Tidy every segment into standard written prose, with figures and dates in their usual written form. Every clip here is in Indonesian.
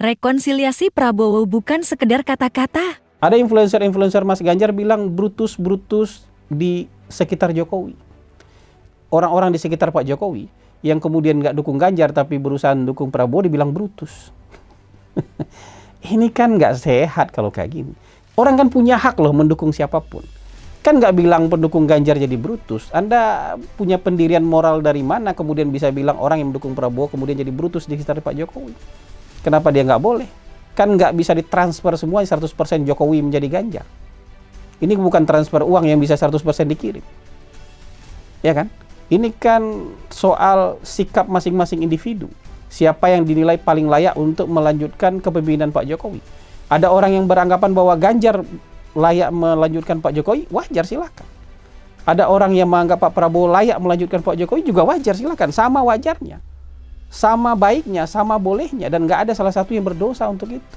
Rekonsiliasi Prabowo bukan sekedar kata-kata. Ada influencer-influencer Mas Ganjar bilang brutus-brutus di sekitar Jokowi. Orang-orang di sekitar Pak Jokowi yang kemudian nggak dukung Ganjar tapi berusaha dukung Prabowo dibilang brutus. Ini kan nggak sehat kalau kayak gini. Orang kan punya hak loh mendukung siapapun. Kan nggak bilang pendukung Ganjar jadi brutus. Anda punya pendirian moral dari mana kemudian bisa bilang orang yang mendukung Prabowo kemudian jadi brutus di sekitar Pak Jokowi? Kenapa dia nggak boleh? Kan nggak bisa ditransfer semua 100% Jokowi menjadi Ganjar. Ini bukan transfer uang yang bisa 100% dikirim. Ya kan? Ini kan soal sikap masing-masing individu. Siapa yang dinilai paling layak untuk melanjutkan kepemimpinan Pak Jokowi. Ada orang yang beranggapan bahwa Ganjar layak melanjutkan Pak Jokowi, wajar silakan. Ada orang yang menganggap Pak Prabowo layak melanjutkan Pak Jokowi, juga wajar silakan. Sama wajarnya, sama baiknya, sama bolehnya, dan nggak ada salah satu yang berdosa untuk itu.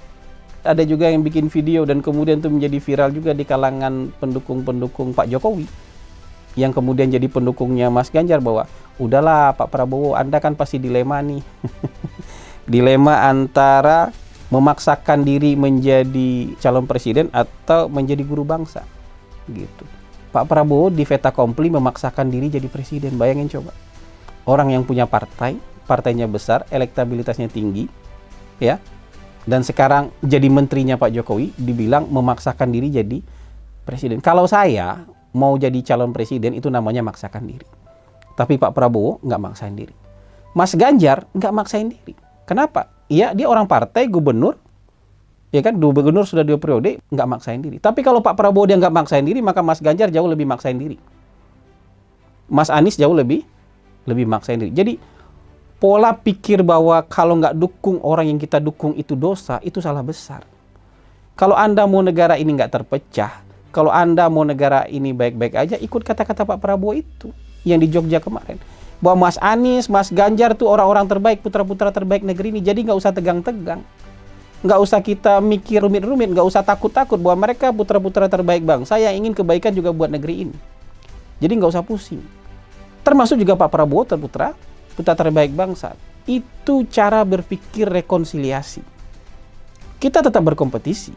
Ada juga yang bikin video dan kemudian itu menjadi viral juga di kalangan pendukung-pendukung Pak Jokowi, yang kemudian jadi pendukungnya Mas Ganjar bahwa udahlah Pak Prabowo, Anda kan pasti dilema nih. Dilema antara memaksakan diri menjadi calon presiden atau menjadi guru bangsa. Gitu. Pak Prabowo di fait accompli memaksakan diri jadi presiden. Bayangin coba. Orang yang punya partai, partainya besar, elektabilitasnya tinggi, ya. Dan sekarang jadi menterinya Pak Jokowi dibilang memaksakan diri jadi presiden. Kalau saya mau jadi calon presiden itu namanya maksakan diri. Tapi Pak Prabowo nggak maksain diri. Mas Ganjar nggak maksain diri. Kenapa? Iya, dia orang partai, gubernur. Ya kan, gubernur sudah 2 periode, nggak maksain diri. Tapi kalau Pak Prabowo dia nggak maksain diri, maka Mas Ganjar jauh lebih maksain diri. Mas Anies jauh lebih maksain diri. Jadi, pola pikir bahwa kalau nggak dukung orang yang kita dukung itu dosa, itu salah besar. Kalau Anda mau negara ini nggak terpecah, kalau Anda mau negara ini baik-baik aja, ikut kata-kata Pak Prabowo itu yang di Jogja kemarin. Bahwa Mas Anies, Mas Ganjar tuh orang-orang terbaik, putra-putra terbaik negeri ini. Jadi nggak usah tegang-tegang. Nggak usah kita mikir rumit-rumit, nggak usah takut-takut bahwa mereka putra-putra terbaik bangsa yang ingin kebaikan juga buat negeri ini. Jadi nggak usah pusing. Termasuk juga Pak Prabowo putra terbaik bangsa. Itu cara berpikir rekonsiliasi. Kita tetap berkompetisi.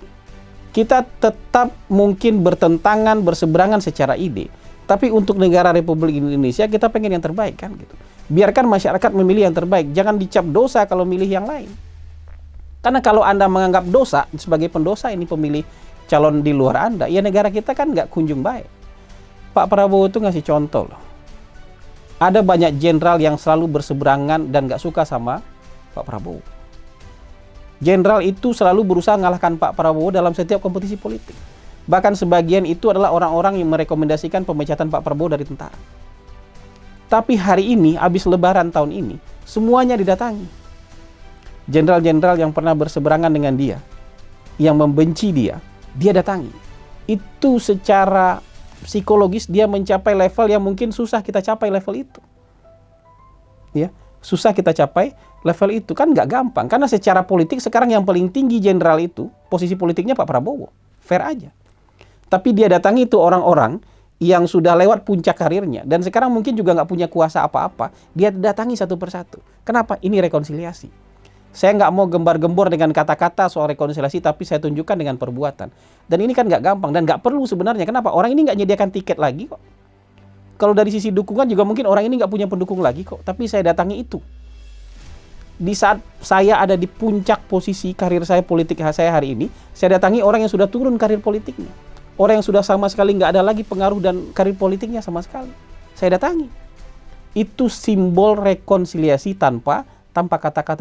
Kita tetap mungkin bertentangan, berseberangan secara ide. Tapi untuk negara Republik Indonesia kita pengen yang terbaik kan gitu. Biarkan masyarakat memilih yang terbaik. Jangan dicap dosa kalau milih yang lain. Karena kalau Anda menganggap dosa sebagai pendosa ini pemilih calon di luar Anda, ya negara kita kan nggak kunjung baik. Pak Prabowo itu ngasih contoh loh. Ada banyak jenderal yang selalu berseberangan dan nggak suka sama Pak Prabowo. Jenderal itu selalu berusaha mengalahkan Pak Prabowo dalam setiap kompetisi politik. Bahkan sebagian itu adalah orang-orang yang merekomendasikan pemecatan Pak Prabowo dari tentara. Tapi hari ini, habis Lebaran tahun ini, semuanya didatangi. Jenderal-jenderal yang pernah berseberangan dengan dia, yang membenci dia datangi. Itu secara psikologis dia mencapai level yang mungkin susah kita capai level itu. Ya, susah kita capai level itu. Kan nggak gampang. Karena secara politik sekarang yang paling tinggi jenderal itu, posisi politiknya Pak Prabowo. Fair aja. Tapi dia datangi itu orang-orang yang sudah lewat puncak karirnya. Dan sekarang mungkin juga nggak punya kuasa apa-apa. Dia datangi satu persatu. Kenapa? Ini rekonsiliasi. Saya nggak mau gembar-gembor dengan kata-kata soal rekonsiliasi, tapi saya tunjukkan dengan perbuatan. Dan ini kan nggak gampang dan nggak perlu sebenarnya. Kenapa? Orang ini nggak menyediakan tiket lagi kok. Kalau dari sisi dukungan juga mungkin orang ini nggak punya pendukung lagi kok. Tapi saya datangi itu. Di saat saya ada di puncak posisi karir saya politik saya hari ini, saya datangi orang yang sudah turun karir politiknya. Orang yang sudah sama sekali nggak ada lagi pengaruh dan karir politiknya sama sekali. Saya datangi. Itu simbol rekonsiliasi tanpa kata-kata.